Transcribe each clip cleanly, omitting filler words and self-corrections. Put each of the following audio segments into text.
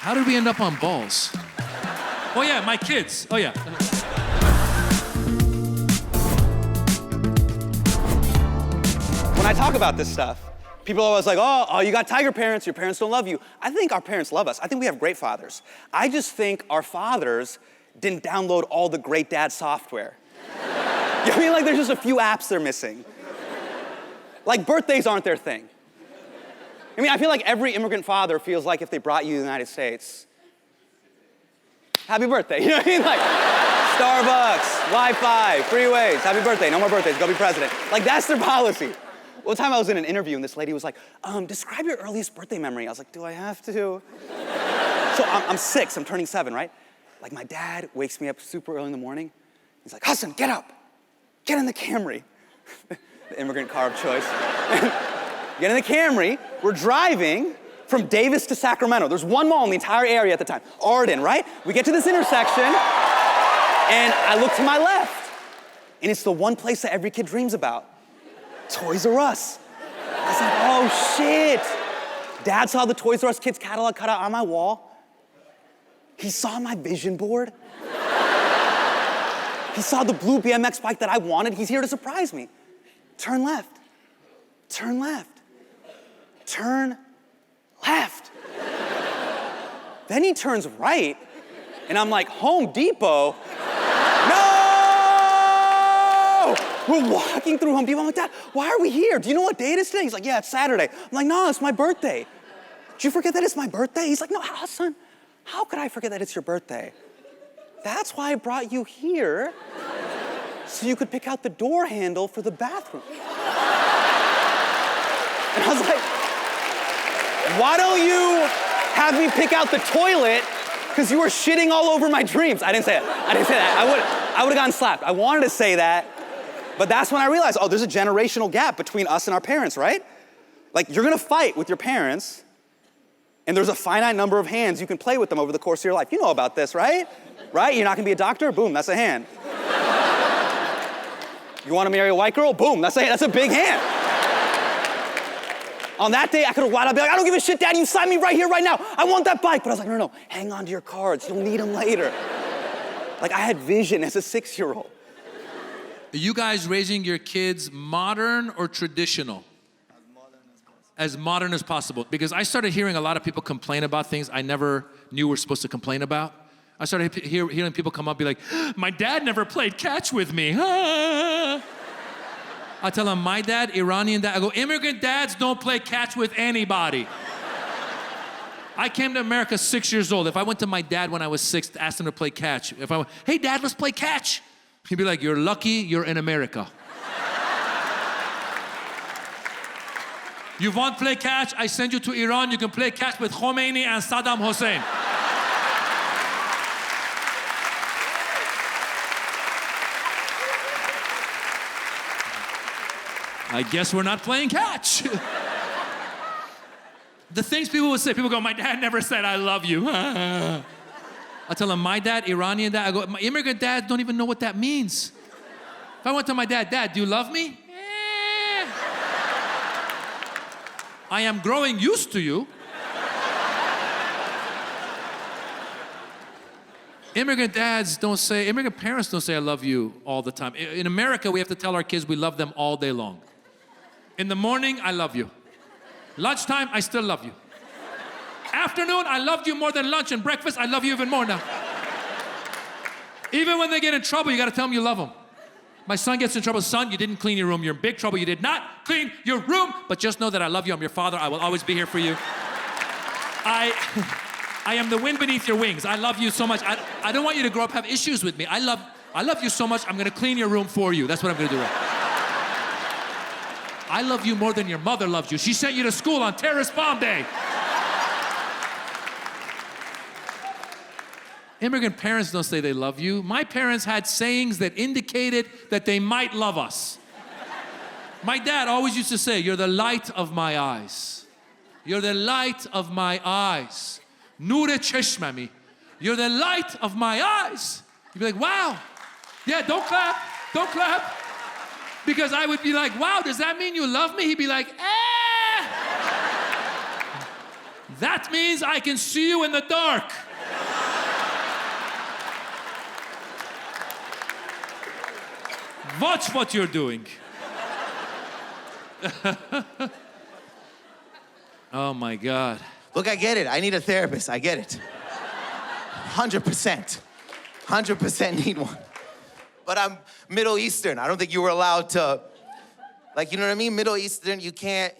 How did we end up on balls? Oh yeah, my kids. Oh yeah. When I talk about this stuff, people are always like, oh, you got tiger parents, your parents don't love you. I think our parents love us. I think we have great fathers. I just think our fathers didn't download all the great dad software. You know what I mean? Like there's just a few apps they're missing. Like birthdays aren't their thing. I mean, I feel like every immigrant father feels like if they brought you to the United States, happy birthday, you know what I mean? Like Starbucks, Wi-Fi, freeways, happy birthday, no more birthdays, go be president. Like that's their policy. One time I was in an interview and this lady was like, describe your earliest birthday memory. I was like, do I have to? So I'm 6, I'm turning 7, right? Like my dad wakes me up super early in the morning. He's like, Hassan, get up, get in the Camry. The immigrant car of choice. Get in the Camry, we're driving from Davis to Sacramento. There's one mall in the entire area at the time, Arden, right? We get to this intersection, and I look to my left, and it's the one place that every kid dreams about, Toys R Us. I was like, oh shit. Dad saw the Toys R Us kids catalog cut out on my wall. He saw my vision board. He saw the blue BMX bike that I wanted. He's here to surprise me. Turn left, turn left. Turn left. Then he turns right, and I'm like, Home Depot? No! We're walking through Home Depot. I'm like, Dad, why are we here? Do you know what day it is today? He's like, yeah, it's Saturday. I'm like, no, it's my birthday. Did you forget that it's my birthday? He's like, no, son, how could I forget that it's your birthday? That's why I brought you here, so you could pick out the door handle for the bathroom. And I was like, why don't you have me pick out the toilet? Because you were shitting all over my dreams. I didn't say that. I would have gotten slapped. I wanted to say that, but that's when I realized, oh, there's a generational gap between us and our parents, right? Like, you're gonna fight with your parents, and there's a finite number of hands you can play with them over the course of your life. You know about this, right? Right? You're not gonna be a doctor? Boom, that's a hand. You wanna marry a white girl? Boom, that's a big hand. On that day, I could have lied. I'd be like, I don't give a shit, Dad, you sign me right here, right now. I want that bike. But I was like, no, hang on to your cards. You'll need them later. Like, I had vision as a 6-year-old. Are you guys raising your kids modern or traditional? As modern as possible. Because I started hearing a lot of people complain about things I never knew were supposed to complain about. I started hearing people come up and be like, my dad never played catch with me. I tell them, my dad, Iranian dad, I go, immigrant dads don't play catch with anybody. I came to America 6 years old. If I went to my dad when I was 6 to ask him to play catch, if I went, hey dad, let's play catch. He'd be like, you're lucky you're in America. You want to play catch? I send you to Iran, you can play catch with Khomeini and Saddam Hussein. I guess we're not playing catch. The things people would say, people go, my dad never said I love you. I tell them, my dad, Iranian dad, I go, my immigrant dads don't even know what that means. If I went to my dad, Dad, do you love me? I am growing used to you. Immigrant parents don't say I love you all the time. In America, we have to tell our kids we love them all day long. In the morning, I love you. Lunchtime, I still love you. Afternoon, I loved you more than lunch, and breakfast, I love you even more now. Even when they get in trouble, you gotta tell them you love them. My son gets in trouble, son, you didn't clean your room. You're in big trouble, you did not clean your room. But just know that I love you, I'm your father, I will always be here for you. I am the wind beneath your wings. I love you so much. I don't want you to grow up have issues with me. I love you so much, I'm gonna clean your room for you. That's what I'm gonna do right. I love you more than your mother loves you. She sent you to school on terrorist bomb day. Immigrant parents don't say they love you. My parents had sayings that indicated that they might love us. My dad always used to say, you're the light of my eyes. You're the light of my eyes. Noor cheshmami. You're the light of my eyes. You'd be like, wow. Yeah, don't clap, don't clap. Because I would be like, wow, does that mean you love me? He'd be like, eh. That means I can see you in the dark. Watch what you're doing. Oh my God. Look, I get it. I need a therapist. I get it. 100%. 100% need one. But I'm Middle Eastern. I don't think you were allowed to, like, you know what I mean? Middle Eastern, you can't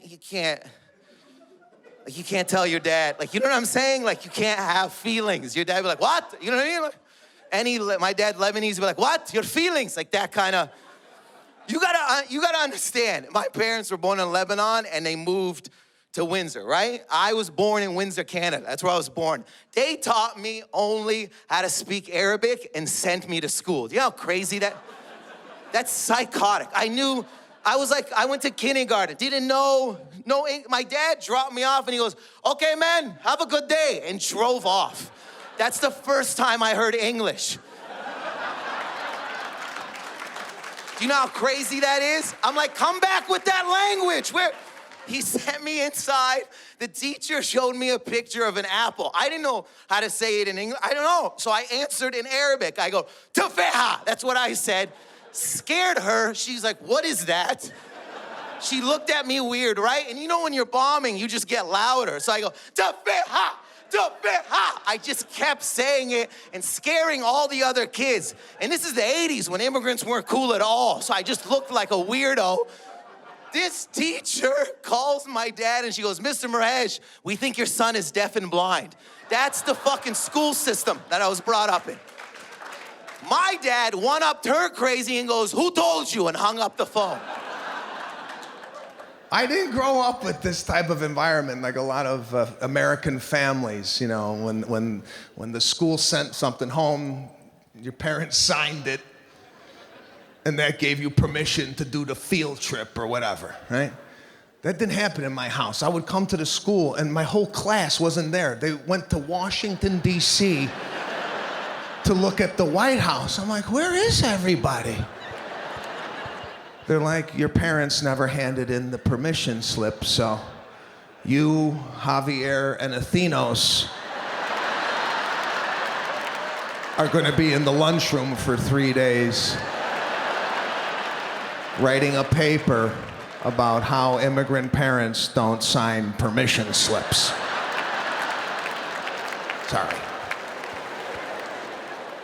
tell your dad, like, you know what I'm saying? Like, you can't have feelings. Your dad be like, what? You know what I mean? Like, my dad, Lebanese, be like, what? Your feelings? Like that kind of, you gotta understand, my parents were born in Lebanon and they moved to Windsor, right? I was born in Windsor, Canada. That's where I was born. They taught me only how to speak Arabic and sent me to school. Do you know how crazy that's psychotic. I went to kindergarten, didn't know, my dad dropped me off and he goes, okay, man, have a good day, and drove off. That's the first time I heard English. Do you know how crazy that is? I'm like, come back with that language. He sent me inside. The teacher showed me a picture of an apple. I didn't know how to say it in English. I don't know. So I answered in Arabic. I go, tufeha. That's what I said. Scared her. She's like, what is that? She looked at me weird, right? And you know when you're bombing, you just get louder. So I go, tufeha. Tufeha. I just kept saying it and scaring all the other kids. And this is the 80s when immigrants weren't cool at all. So I just looked like a weirdo. This teacher calls my dad and she goes, Mr. Muraj, we think your son is deaf and blind. That's the fucking school system that I was brought up in. My dad one-upped her crazy and goes, who told you? And hung up the phone. I didn't grow up with this type of environment like a lot of American families. You know, when the school sent something home, your parents signed it, and that gave you permission to do the field trip or whatever, right? That didn't happen in my house. I would come to the school and my whole class wasn't there. They went to Washington, D.C. to look at the White House. I'm like, where is everybody? They're like, your parents never handed in the permission slip, so you, Javier, and Athenos are gonna be in the lunchroom for 3 days writing a paper about how immigrant parents don't sign permission slips. Sorry.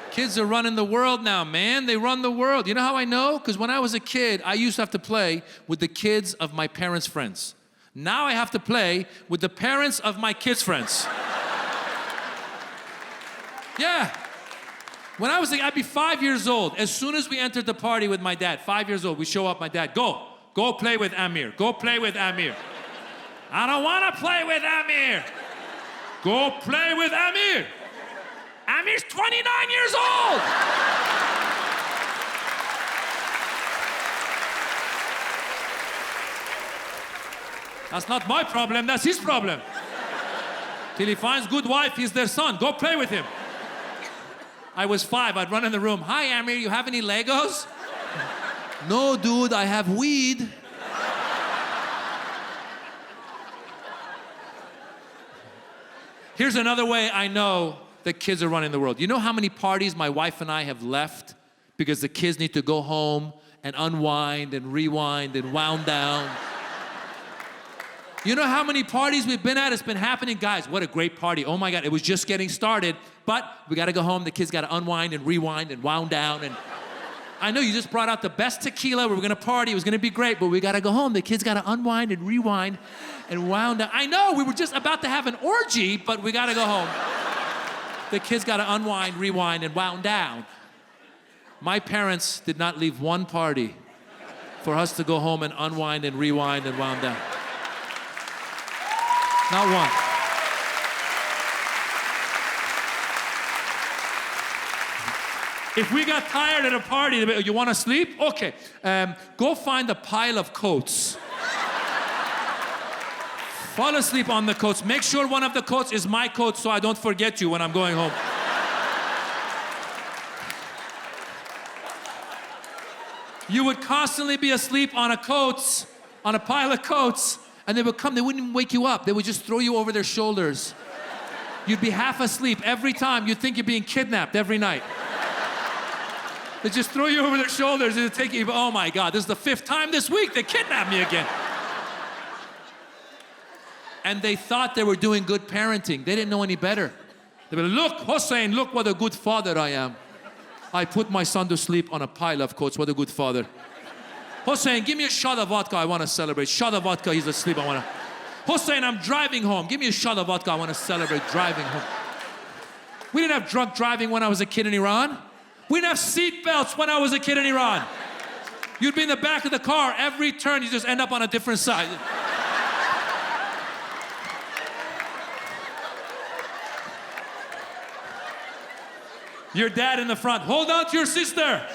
Kids are running the world now, man. They run the world. You know how I know? Because when I was a kid, I used to have to play with the kids of my parents' friends. Now I have to play with the parents of my kids' friends. Yeah. When I was like, I'd be 5 years old. As soon as we entered the party with my dad, 5 years old, we show up, my dad, go play with Amir. Go play with Amir. I don't want to play with Amir. Go play with Amir. Amir's 29 years old. That's not my problem, that's his problem. Till he finds good wife, he's their son. Go play with him. I was 5, I'd run in the room. Hi, Amir, you have any Legos? No, dude, I have weed. Here's another way I know that kids are running the world. You know how many parties my wife and I have left because the kids need to go home and unwind and rewind and wound down? You know how many parties we've been at? It's been happening. Guys, what a great party. Oh my God, it was just getting started, but we gotta go home. The kids gotta unwind and rewind and wound down. And I know you just brought out the best tequila. We were gonna party, it was gonna be great, but we gotta go home. The kids gotta unwind and rewind and wound down. I know, we were just about to have an orgy, but we gotta go home. The kids gotta unwind, rewind, and wound down. My parents did not leave one party for us to go home and unwind and rewind and wound down. Not one. If we got tired at a party, you wanna sleep? Okay, go find a pile of coats. Fall asleep on the coats. Make sure one of the coats is my coat so I don't forget you when I'm going home. You would constantly be asleep on a pile of coats, And they would come, they wouldn't even wake you up. They would just throw you over their shoulders. You'd be half asleep every time. You'd think you're being kidnapped every night. They just throw you over their shoulders and take you, oh my God, this is the 5th time this week they kidnapped me again. And they thought they were doing good parenting. They didn't know any better. They were like, look, Hossein, look what a good father I am. I put my son to sleep on a pile of coats. What a good father. Hossein, give me a shot of vodka. I want to celebrate. Shot of vodka, he's asleep. I want to. Hossein, I'm driving home. Give me a shot of vodka. I want to celebrate driving home. We didn't have drunk driving when I was a kid in Iran. We didn't have seat belts when I was a kid in Iran. You'd be in the back of the car. Every turn, you just end up on a different side. Your dad in the front. Hold on to your sister.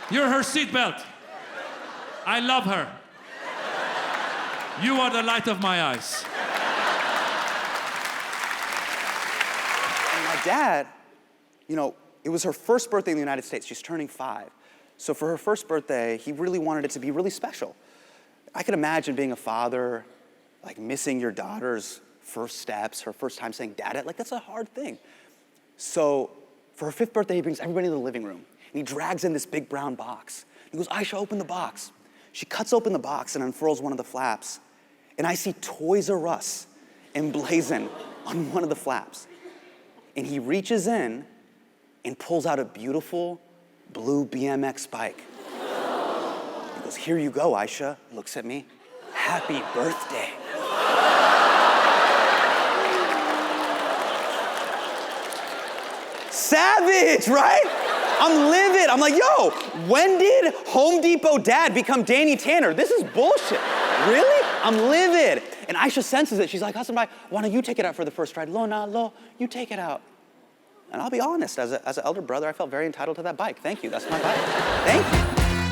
You're her seatbelt. I love her. You are the light of my eyes. And my dad, you know, it was her first birthday in the United States. She's turning 5. So for her first birthday, he really wanted it to be really special. I could imagine being a father, like missing your daughter's first steps, her first time saying dad, like that's a hard thing. So for her 5th birthday, he brings everybody to the living room. And he drags in this big brown box. He goes, Aisha, open the box. She cuts open the box and unfurls one of the flaps. And I see Toys R Us emblazoned on one of the flaps. And he reaches in and pulls out a beautiful blue BMX bike. He goes, here you go, Aisha. Looks at me. Happy birthday. Savage, right? I'm livid. I'm like, yo, when did Home Depot dad become Danny Tanner? This is bullshit. Really? I'm livid. And Aisha senses it. She's like, Hassan, why don't you take it out for the first ride? Lo, you take it out. And I'll be honest, as an elder brother, I felt very entitled to that bike. Thank you, that's my bike. Thank you.